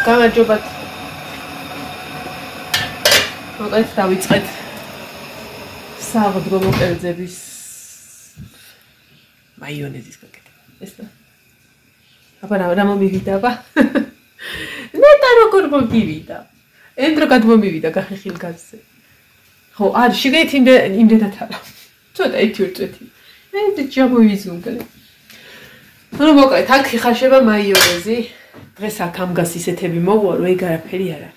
გამარჯობათ. მოკლედ დავიწყეთ საღდრომო კერძების მაიონეზის გაკეთება. ეს და აბა რა მომივიდა? ნეტა როგორ მოგივიდა? έντრო გადმომივიდა გახეხილ გაზზე. ხო, არ შეგეთ იმდენად არა. ცოტა ეთიურწეთი. ეს ჯამოვიზუნგლე. ну მოკლედ აქ ხაშება მაიონეზი. დღეს აქ ამგას ისეთები მოვა, რომ ეგ არაფერი არა.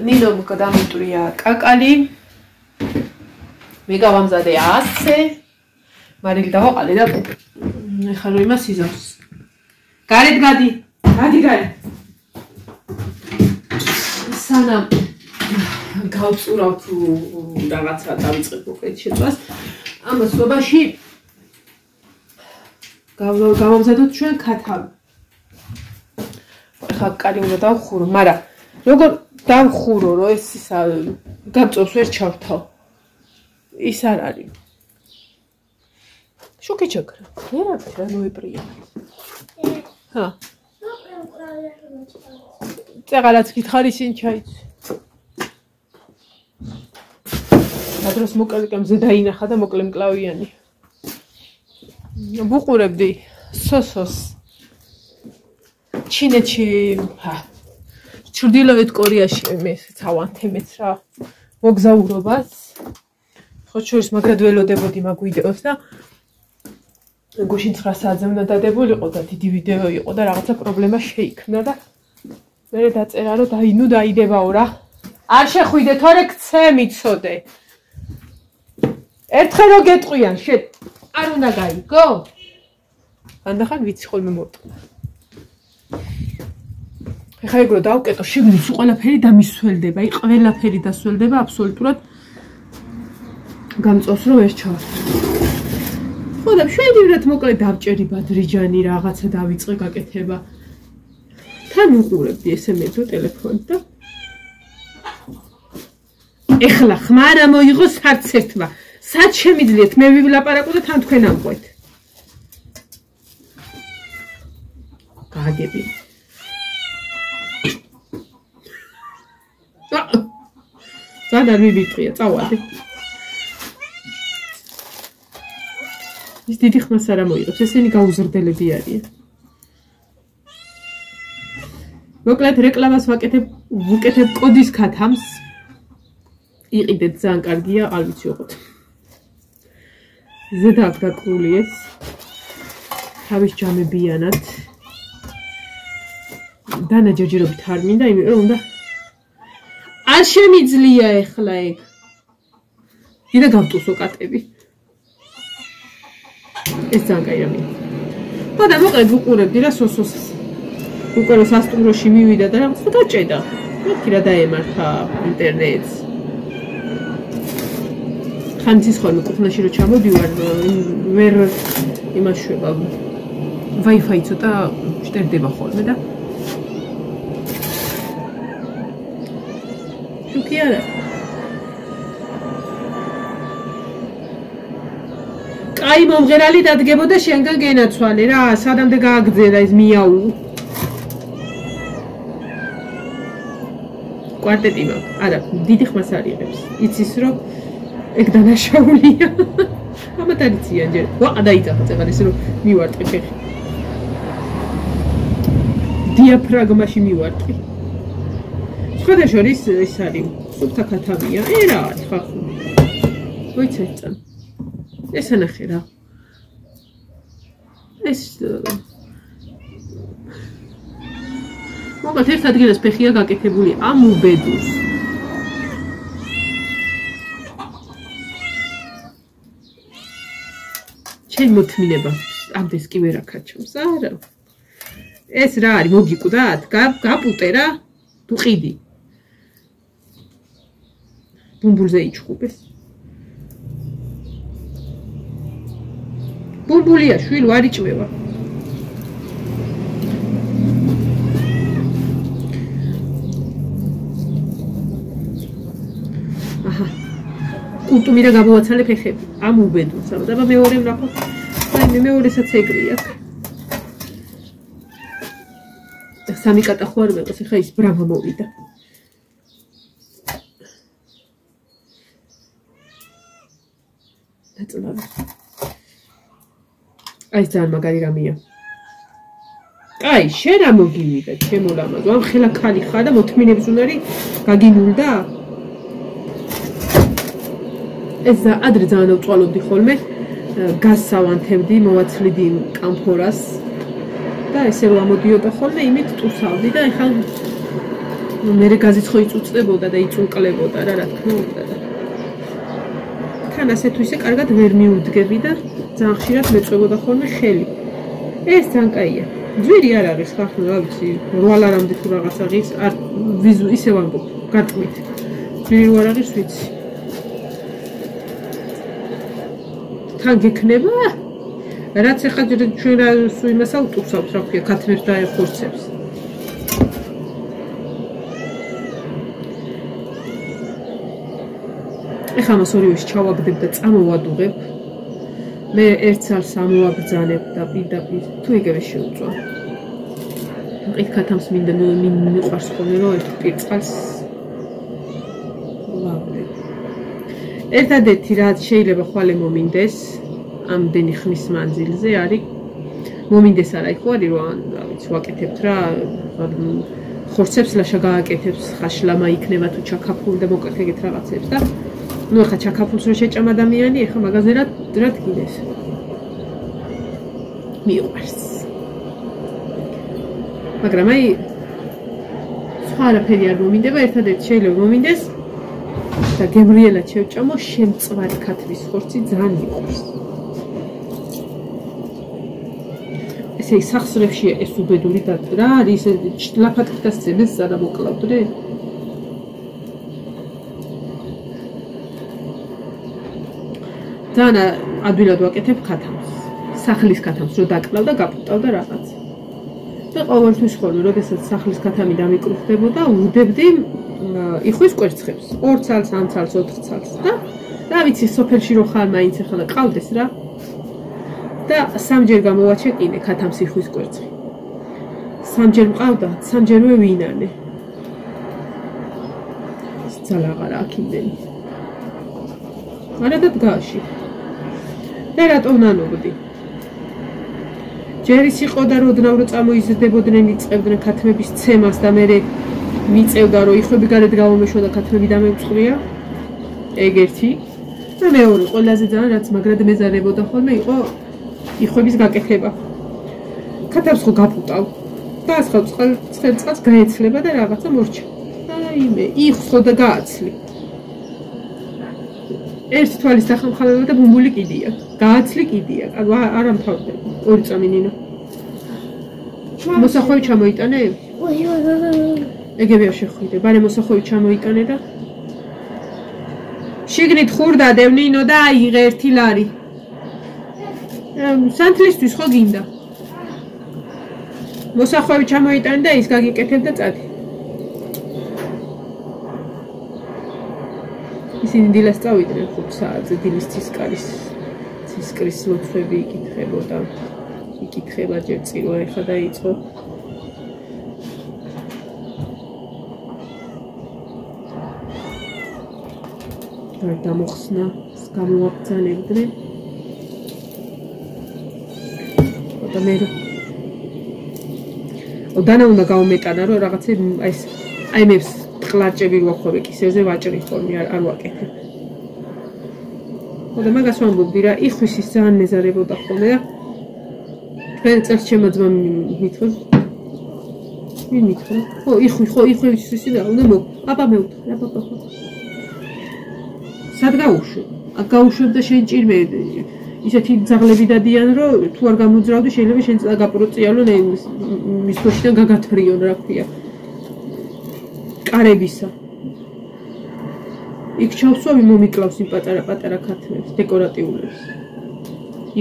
ნინომ გადამიტვრია კაკალი. მე გავამზადე 100. მარილი დავაყალე და ეხლა რომ იმას იზავს. გარეთ გადი. გადი გარეთ. სანამ გავწურავ თუ რაღაცა დავიწყებ konkret შეწვას. ამას სობაში გავამზადოთ ჩვენ ქათამი. ეხლა კარი უნდა დავხურო, მაგრამ როგორ დავხურო, რომ ეს ისა გაწოვს ვერ ჩავთავ. ის არ არის. შოკი ჩაქრა. რა მოიპრია. ჰა. წეღალაც გითხარი სინ ჩაიცი. ადროს მოკლემზე დაინახა და მოკლემ კლავიანი. ვუყურებდი სოსოს. ჩინეთში, ჩრდილოეთ კორეაში მე ცავანთემეც რა მოგზაურობას. ხო შორის მაგრად ველოდებოდი მაგ ვიდეოს და გუშინ 9 საათზე უნდა დადებულიყო და დიდი ვიდეო იყო და რაღაცა პრობლემა შეიქმნა და მე დაწერა რომ დაიდებაო რა. არ შეხვიდე თორე ქცე მიცოდე. ერთხელ რო გეტყვიან არ უნდა გაიგო? ანდახან ვიცი ხოლმე მოვტყვა. ეხლა ეგ რო დავკეტო, შიგნით ყველაფერი დამისველდება, ყველაფერი დასველდება აბსოლუტურად გამწოს რომ ვერ ჩავარდ. ხო და შვედივრად მოკლედ დავჭერი ბადრიჯანი რაღაცა დავიწყე გაკეთება. თან ვუყურებდი ესე მედო ტელეფონით და ეხლა ხმა რა მოიღოს არც ერთმა. სად შემიძლიათ მე ვილაპარაკო და თან თქვენ ამყვეთ. გააგები. ზადარ მივიტყვია, წავადი. ის დიდი ხმას არ მოიღებს, ესენი გაუზრდელები არიან. მოკლედ რეკლამას ვუკეთებ კოდის ქათამს. იყიდეთ, ძალიან კარგია, არ ვიცი ოღონდ. ზედა აქ დაკრული ეს. თავის ჯამებიანად. დანაჯერჯერობით არ მინდა, იმიტომ რომ უნდა არ შემიძლია ეხლა ეგ. კიდე გავტუსო კატები. ეს ძალიან კაი რამე. ხო და მოკლედ ვუყურებდი რა სოსოს. უკვე რომ სასტუმროში მივიდა და რაღაცა დაჭედა. მეთქი რა დაემართა ინტერნეტს. ხანძის ხოლმე კუხნაში რო ჩამოდივარ, ვერ იმაშვება. Wi-Fi ცოტა შტერდება ხოლმე და შუქი არა. კაი მომღერალი დადგებოდა შენგან გენაცვალე რა, სადამდე გააგრძელა ეს მიაუ. კვარტეტი მაგ, არა, დიდი ხმას არ იღებს. იცის რომ ეგ დანაშაულია. ამათ არიციან ჯერ. ვა, დაიძახა წეღარ ისე რომ მივარტყი ფეხი. დიაფრაგმაში მივარტყი. შედაშორის ეს არის სუფთა ქათამია. რა არის ხახუ. მოიცეცა. ეს ანახე რა. ეს მოკლედ ერთ ადგილას ფეხია გაკეთებული ამ უბედურს. ჩემ მოთმინება ამდენს კი ვერ აკაჩავს, არა. ეს რა არის მოგიკვდათ? გაპუტე რა. თუ ყიდი. ბუმბულზე იჩხუბეს. ბუმბულია შვილ არ იჭმევა. აჰა. კულტუმი და გამოვაცალე ფეხები. ამ უბედურს. აბა მეორე ვნახოთ. აი მეორესაც ეგრია. სამი კატა ხო არ მეყოს, ეხლა ის ბრამა მოვიდა. დაწლავი. აი ძალიან მაგარი რამეა. აი, შენ რა მოგივიდა, ჩემო ლამაზო, ამ ხელა ქალი ხარ და მოთმინების უნარი გაგინულდა? ეს ადრე ძალიან ავწვალობდი ხოლმე, გასავანთებდი, მოვაცლიდი კამფორას და ესე რომ ამოდიოდა ხოლმე, იმით ტუსავდი და ეხლა მერე გაზიც ხო იწუწდებოდა და იწუნკლებოდა რა თქმა უნდა და თან ასე თუ ისე კარგად ვერ მიუდგები და ძალიან ხშირად მეწვევოდა ხოლმე ხელი. ეს ძალიან კაია. ძვირი არ არის ხა, რა ვიცი, რვალარამდე თუ რაღაც არის, არ ისე ვამბობ, გატყვით. ძვირი რო არ არის, ვიცი. თან გექნება? რაც ახლა ჩვენ რა იმას ავტუსავთ, რა ქვია, ქათმებს და ხორცებს. ეხლა მას ორივეს ჩავაგდებ და წამოვადუღებ. მე ერთ წელს ამოვაბრძანებ და პირდაპირ თუ იგივე შეუწვა. მყით ქათამს მინდა მიყვარს ხოლმე რომ ერთ პირწყალს ვავლებ. ერთადერთი რაც შეიძლება ხვალე მომინდეს ამდენი ხნის მანძილზე არის მომინდეს არა იქ ვარი რომ რა ვიცი ვაკეთებთ რა ხორცებს ლაშა გააკეთებს ხაშლამა იქნება თუ ჩაქაფული და მოკეთებით რაღაცებს და ну ახლა ჩაქაფულს რო შეჭამ ადამიანი ახლა მაგაზე რა დგინეს მიყვარს მაგრამ აი სხვა არაფერი არ მომინდება ერთადერთი შეიძლება მომინდეს და გემრიელად შევჭამო შემწვარი ქათმის ხორცი ძალიან მიყვარს ესე სახსრებში ეს უბედური რა არის ლაფაკით და სცენეს არა მოკლავდრე ძალიან ადვილად ვაკეთებ ქათამს სახლის ქათამს რო დაკლავ და გაპუტავ და რაღაც და ყოველთვის ხოლმე როდესაც სახლის ქათამი დამიკრუხდებოდა უდებდი იხვის კვერცხებს 2 წელს 3 წელს 4 წელს და რა ვიცი სოფელში რო ხარ მაინც ახლა ყავდეს რა და სამჯერ გამოვაჩეკინე ქათამს იხვის კვერცხი სამჯერ მყავდა სამჯერვე ვინანე ძალაღარა აქ იმდენი არა და დგაში და რატომ ნანობდი ჯერ ის იყო და როდნავ რო წამოიზრდებოდნენ იწყებდნენ ქათმების ცემას და მე მიწევდა რომ იხვები გარეთ გამომეშვა და ქათმები დამემწყვრია ეგ ერთი და მეორე ყველაზე ძალიან რაც მაგრად მეზარებოდა ხოლმე იყო იხვების გაკეთება ქათამს ხო გაპუტავ და ახლა ცხელწყალს გაეცლება და რაღაცა მორჩა აი მე იხსო და გააცლი ერთ თვალის ახალხალება და ბუმბული კიდია გააცლი კიდია არ ამთავრდება 2 წამი ნინო მოსახვევი ჩამოიტანე ეგებია შეხვიდე ბარე მოსახვევი ჩამოიტანე და შიგნით ხურდა დევნინო და აიღე ერთი ლარი სანთლისთვის ხო გინდა მოსახვევი ჩამოიტანე და ის გაგიკეთებ და წადი ისინი დილას წავიდნენ 5 საათზე დილის ცისკრის ლოცვები იკითხება ჯერ წირვა ეხა დაიწყო არ დამოხსნა გამოვაბრძანებდნენ და მე ოდანა უნდა გავუმეტანა რომ რაღაცა აი მე ყლარჭები ვახვევე კისერზე ვაჭრი ხოლმე არ ვაკეთებ. და მაგას ვამბობდი რა იხვის ის ძალიან მეზარებოდა ხოლმე და თქვენ წელს ჩემო ძმა მითხრა ვინ მითხრა ხო იხვის ის და უნდა მო აბა მე უთხრა აბა სად გაუშვებ? გაუშვებ და შენ ჭირმე ისეთი ძაღლები დადიან რომ თუ არ გამოძრავდი შეიძლება შენ გაპროწიალონ მის თოშიდან გაგათრიონ რა ქვია კარებისა იქ ჩავსვავი მომიკლავს იმ პატარა ქათმებს დეკორატიულებს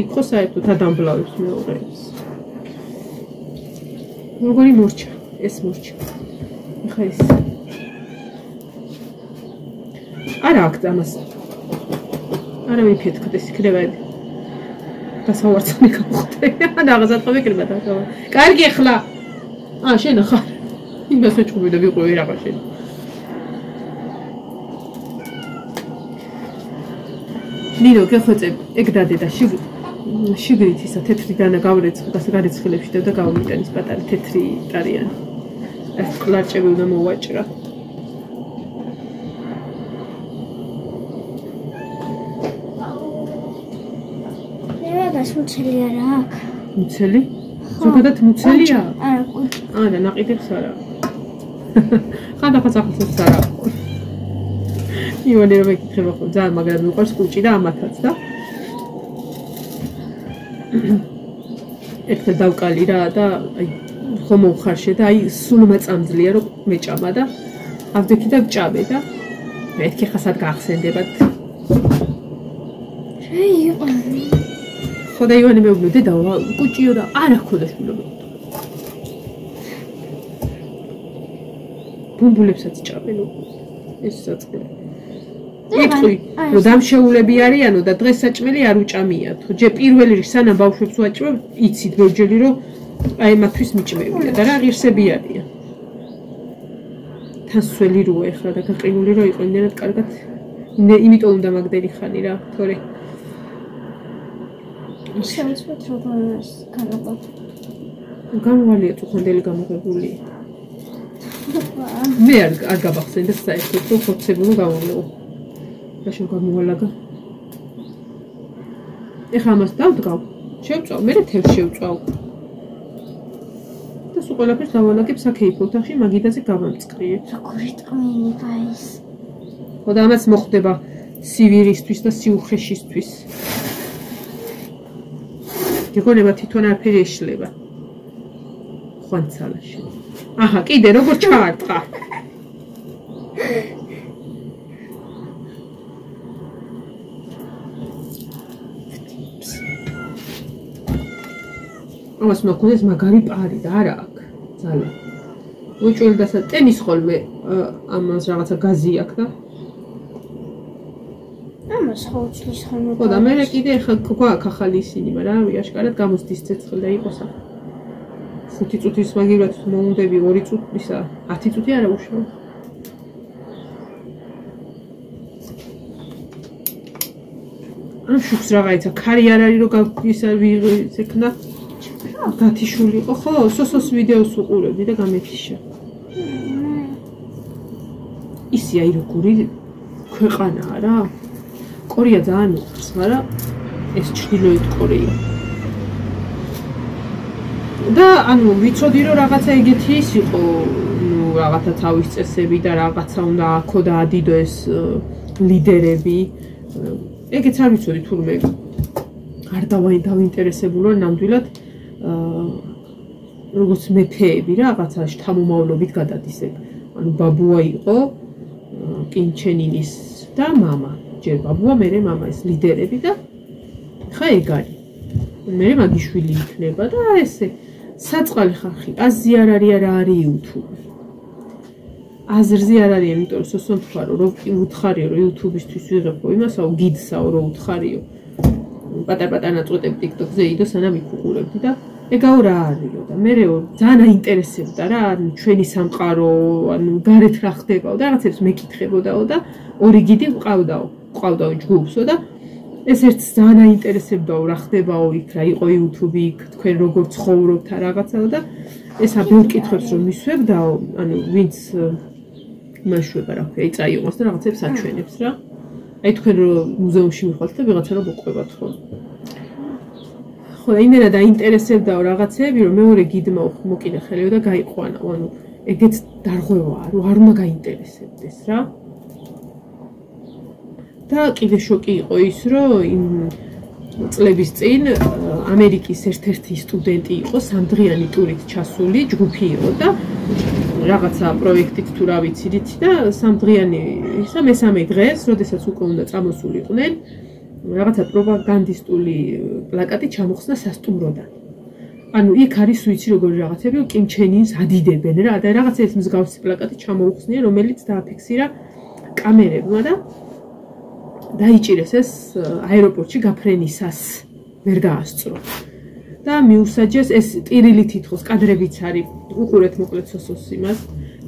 იქ ხო საერთოდ ადამბლავებს მეორეებს როგორი მორჩა ეს მორჩა ხა ის არა აქ ამას არა მიფეთქდეს იქნება დასავარცხნი გავხდე რაღაცა თქვი კრება და კარგი ახლა შენ ხარ. იმას ეჭუბი და ვიყვევი რაღა შენ. ნინო გეხვეწებ, ეგ დადე და შიგრით ისა თეთრი დანა გავრეცხო და გარეცხილებში და გავმიტანის პატარა თეთრი ტარიანი. ეს კლარჭები უნდა მოვაჭრა. მუცელი არა აქვს. მუცელი? ზოგადად მუცელია? არა, კუჭი. არა, ნაყიდებს არა. ხანდახან სახელსაც არა. ივანე რომ ეკითხება ხო, ძალიან მაგრამ მიყვარს კუჭი და ამათაც და ერთხელ დავკალი რა და აი ხომ მოხარშე და აი სულ მაწამძლია რომ მეჭამა და ავდექი და ვჭამე და მეთქი ხასად გაახსენდებათ. ხოდა ივანე მეუბნო დედა კუჭიო და არა ხოდა შვილობა. ბუმბულებსაც ჭამენო ეს საწყლე. იტყვი რომ დამშეულები არიანო და დღეს საჭმელი არ უჭამიათ. ხო ჯერ პირველი რიგში სანამ ბავშვებს ვაჭმევ იცით ბერჯელი რომ აი მათთვის მიჭმევია და რა ღირსები არიან. თან სველი როა ეხლა და გაყინული რო იყო იმდენად კარგად იმიტომ უნდა მაგდენი ხანი რა თორე შევწყვეტ როგორც განაყოფ. გამოვალია წუხანდელი გამოღებული. მე არ გაბახსენდა საერთოდ რომ ხოცებულო გამოვიყო. და შენ გამოვალაგა. ეხლა ამას დავდგავ. შევწავ, მე თევს შევწავ. და სულ ყველაფერს დავალაგებ საქეიფო ოთახში, მაგიდაზე გავამწყრიებ. როგორი ტყმენი გაის. ხო და ამას მოხდება სივირისთვის და სიუხრეშისთვის. გეგონება თვითონ არაფერი ეშლება. ხვანცალაში. აჰა, კიდე როგორ ჩაარტყა? ამას მოგონდეს მაგარი პარი და არა აქვს. ძალიან. უჭველი და ტენის ხოლმე ამას რაღაცა გაზი აქვს და ამას ხოუჩლის ხოლმე. ხო და მე კიდე ხა გვაქვს ახალი ისინი, მაგრამ ვიაშკარად გამოსდის ცეცხლი და იყოსა. 5 წუთის მაგივრად მოუნდები 2 წუთისა, 10 წუთი არა უშუალო. ან შუქს რაღაცა ქარი არ არის რომ ისა ვიღექნა გათიშული იყო ხო სოსოს ვიდეოს უყურებდი და გამეთიშა. ისი აი როგორი ქვეყანაა რა. კორეა ძალიან მიყვარს, მაგრამ ეს ჩრდილოეთ კორეა. და ანუ ვიცოდი რომ რაღაცა ეგეთი ის იყო, ნუ რაღაცა თავის წესები და რაღაცა უნდა აქო და ადიდო ეს ლიდერები. ეგეც არ ვიცოდი თურმე არ დავინტერესებულო ნამდვილად როგორც მეფეები რაღაცა შთამომავლობით გადადის ეგ. ანუ ბაბუა იყო კიმ ჩენ ინის და мама. ჯერ ბაბუა, მერე мама ეს ლიდერები და ხა ეგ არის. მე მაგიშვილი იქნება და ესე საწყალი ხალხი. აზი არ არის არა არის YouTube. აზრზე არ არის, იმიტომ რომ სოსო მთვარო რომ უთხარიო რომ YouTube-ისთვის ვიღებო იმასაო გიდსაო რომ უთხარიო. პატარ-პატარ ნაწყვეტები TikTok-ზე იდო სანამ იქუყურებდი და ეგაო რა არისო და მე ძალიან აინტერესებდა რა ჩვენი სამყარო ანუ გარეთ რა ხდებაო და რაღაცებს მეკითხებოდაო და ორი გიდი ყავდაო ჯგუფსო და ეს ერთს ძალიან აინტერესებდაო რა ხდებაო იქ რა იყო YouTube-ი იქ თქვენ როგორ ცხოვრობთ რაღაცაო და ესաբელ კითხვებს რომ მისვებდაო ანუ ვინც მაშვება რა ქვია წაიღოს და რაღაცებს აჩვენებს რა აი თქვენ რომ მუზეუმში მიხვალთ და ვიღაცა რომ მოყვებათ ხო ხო იმენა დაინტერესებდაო რაღაცები რომ მეორე გიდმა მოკიდა ხელიო და გაიყვანა ანუ ეგეც დარღვევაა რომ არ უნდა გაინტერესებდეს რა და კიდე შოკი იყო ის რომ იმ წლების წინ ამერიკის ერთ-ერთი სტუდენტი იყო სამდღიანი ტურით ჩასული ჯგუფი იყო და რაღაცა პროექტით თუ რა ვიცით და სამდღიანი ისა მესამე დღეს როდესაც უკვე უნდა წამოსულიყვნენ რაღაცა პროპაგანდისტული პლაკატი ჩამოხსნა სასტუმროდან. ანუ იქ არის ვიცი როგორი რაღაცები კიმ ჩენ ინს ადიდებენ რა და რაღაცა ეს მსგავსი პლაკატი ჩამოუხსნია რომელიც დააფიქსირა კამერებმა და დაიჭირეს ეს აეროპორტში გაფრენისას ვერ დაასწრო. და მიუსაჯეს ეს ტირილი თითქოს კადრებიც არის. უყურეთ მოკლედ სოსოს იმას.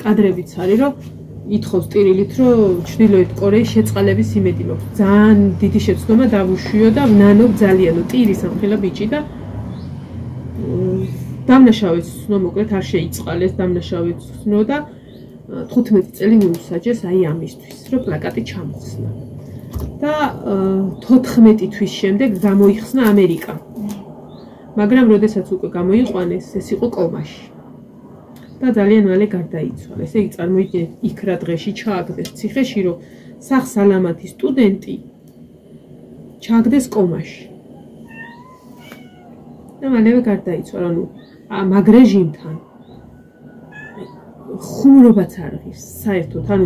კადრებიც არის, რომ ითხოვს ტირილით, რომ ჩრდილოეთ კორეის შეწყალების იმედი მაქვს. ძალიან დიდი შეცდომა დავუშვიო და ვნანობ ძალიანო ტირის ამხელა ბიჭი და დამნაშავეც ვცნო, მოკლედ არ შეიწყალეს, დამნაშავეც ვცნო და 15 წელი მიუსაჯეს აი ამისთვის, რომ პლაკატი ჩამოხსნა. და 14 თვის შემდეგ გამოიხსნა ამერიკა. მაგრამ როდესაც უკვე გამოიყვანეს, ეს იყო კომაში. და ძალიან მალე გარდაიცვალა. ესე იგი წარმოიდგინეთ, იქ რა დღეში ჩააგდეს ციხეში, რომ სახსალამათი სტუდენტი ჩააგდეს კომაში. და მალევე გარდაიცვალა, ანუ მაგ რეჟიმთან ხუმრობაც არ ღირს, საერთოდ, ანუ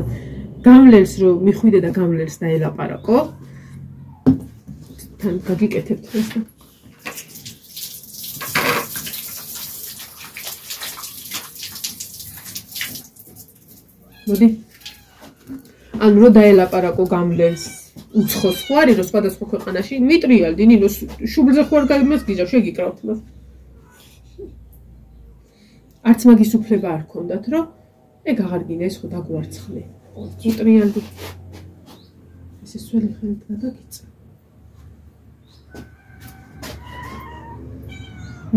გამლელს რომ მიხვიდე და გამლელს დაელაპარაკო. თან გაგიკეთებთ ეს და მოდი. ანუ რომ დაელაპარაკო გამლელს უცხოს ხო არის, რომ სხვადასხვა ქვეყანაში მიტრიალდი, ნინო შუბლზე ხო არ გამოს გიჟავ, შეგიკრავთ მას. არც მაგის უფლება არ ქონდათ, რომ ეგ აღარ გინდა ეს ხო დაგვარცხნე. მიტრიალდი. ესე სველი ხელით გადაგიწა.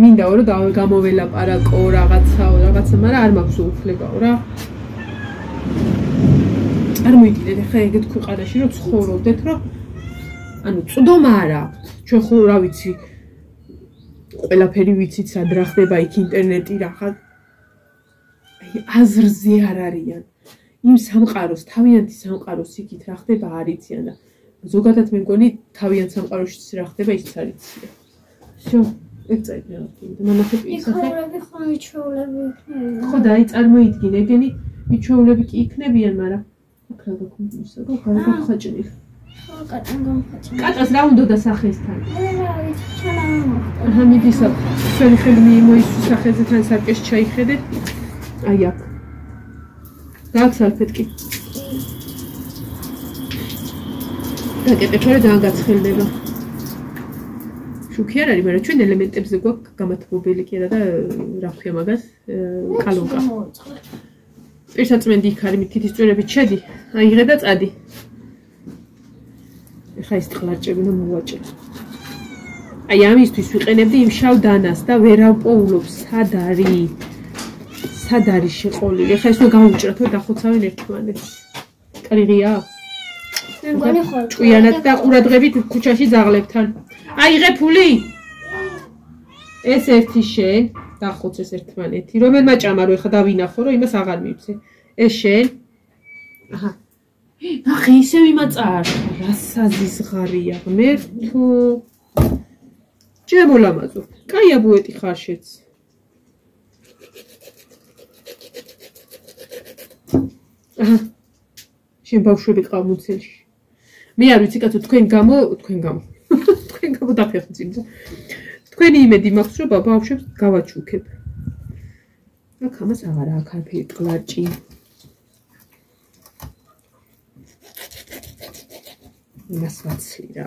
მინდაო რომ გამოველაპარაკო რაღაცაო, მაგრამ არ მაქვს უფლებაო რა. წარმოიდგინეთ, ახლა ეგეთ ქვეყანაში რომ ცხოვრობდეთ, რომ ანუ წვდომა არ აქვს. ჩვენ ხო რა ვიცი, ყველაფერი ვიცით, სად რა ხდება იქ ინტერნეტი რაღაც. აი აზრზე არ არიან. იმ სამყაროს, თავიანთი სამყაროს იქით რა ხდება არ იციან და ზოგადად მე მგონი თავიანთ სამყაროშიც რა ხდება ისიც არ იციან. всё, ეგ წაიგე რა თქმა უნდა. მონახე პირისახე. ხო მიჩვეულები იქნება. ხო და აი წარმოიდგინე, ეგენი მიჩვეულები კი იქნებიან, მაგრამ აქ რა გქონდეს, გაგხაჭნი. ხო, კატან გამხაჭნი. კატას რა უნდა და სახესთან? რა ვიცი, ჩანამოხდა. აჰა, მიდისა, შენი ხელი მოისვის სახეზე თან სარკეს ჩაიხედეთ. აი აქ. გააცხალფეთ კი. დაკეტეთ, რომ ძალიან გაცხელდება. შუქი არ არის, მაგრამ ჩვენ ელემენტებზე გვაქვს გამათბობელი კი არა და რა ქვია მაგას? კალონკა. პირსაწმენდი იქ არის, მითითის წვერებით შედი. აიღე და წადი. ეხლა ის ტყლარჭები რომ მოვაჭრე. აი ამისთვის ვიყენებდი იმ შავ დანას და ვერავპოულობ სად არის? სად არის შეყოლილი? ეხლა ეს უნდა გავუჭრათ, რომ დახოცავენ ერთმანეთს. კრიღია? მე მგონი ხო. ჭკვიანად და ყურადღებით ქუჩაში ზაღლებთან. აიღე ფული? ეს ერთი შენ, დახოცეს ერთმანეთი. რომელმა ჭამა რომ ეხლა დავინახო, რომ იმას აღარ მივცე. ეს შენ? აჰა. ნახე, ისევ იმაწარ. რა საზიზღარია, ღმერთო. ჩემო ლამაზო. კაი აბუეტი ხარ შეც. აჰა. შენ ბავშვები ყავ მუცელში. მე არ ვიცი კაცო, თქვენ გამო დაფეხმძიმდა. თქვენი იმედი მაქვს, რომ ბავშვებს გავაჩუქებ. აქ ამას აღარ აქვს არაფერი ტყლარჭი. იმას ვაცლი რა.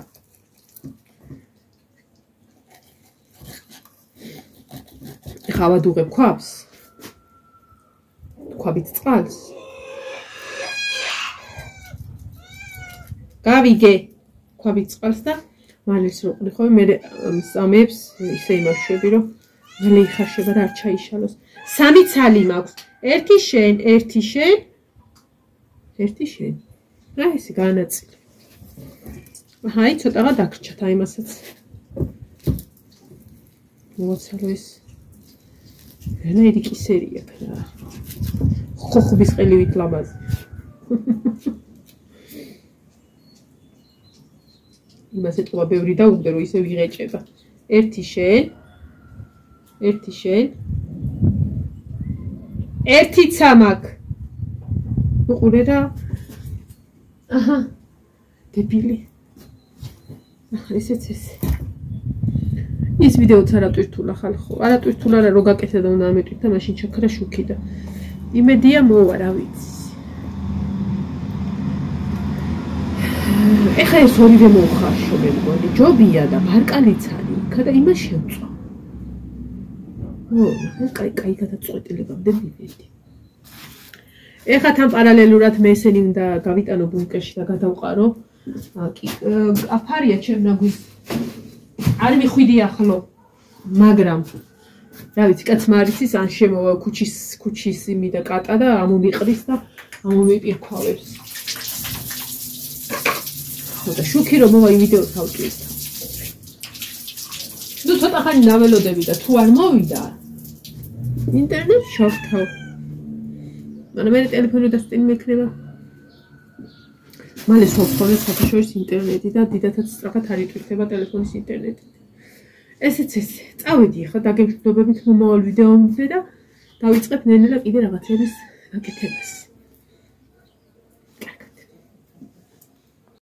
ეხლა ვადუღებ ქვაბს. ქვაბით წყალს. გავიგე ქვაბით წყალს და მალეს როყნი ხო მე ამებს ისე იმაშვები რომ მალე იხარშება და არ ჩაიშალოს. სამი ცალი მაქვს. ერთი შენ. რა ისი განაწილე. აი ცოტაღა დაგრჩათ აი მასაც. მოვაცალო ეს. ვენაირი კისერი აქ რა. ხოხობის ყელივით ლამაზი. იმას ეთქვა ბევრი დაუგდე რომ ისე ვიღეჭება. ერთი შენ. ერთი ცამაკ. უყურე რა. აჰა. დებილი. ესეც ეს. ის ვიდეოც არატვირთულა ხალხო. არატვირთულა რა რო გაკეთე და უნდა ამეტვით და მაშინ ჩაქრა შუქი და იმედია მოვა რა ვიცი. ეხლა ეს ორივე მოუხარშო მე მგონი, ჯობია და მარკალიც არის იქა და იმას შევწვა. კაი გადაწყვეტილებამდე მივედი. ეხლა თან პარალელურად მე ესენი უნდა გავიტანო ბუნკერში და გადავყარო. აფარია ჩემ ნაგვის. არ მიხვიდი ახლო, მაგრამ რა ვიცი, კაცმა არ იცის, ან შემოვა ქუჩის იმი და კატა და ამომიყრის და ამომიპირქვალებს. და შუქი რომ მოვა ვიდეოს ავტვირთ. ნუ ცოტა ხანი ნაველოდები და თუ არ მოვიდა ინტერნეტ შევთავ. მაგრამ მე ტელეფონი და სტიმი მექნება. მალე სოფხოლეს საფშორის ინტერნეტი და დიდათაც სწრაფად არ იტვირთება ტელეფონის ინტერნეტი. ესეც ესე. წავედი ახლა დაგეგმდობებით მომავალ ვიდეომზე და დავიწყებ ნენელა კიდე რაღაცების გაკეთებას.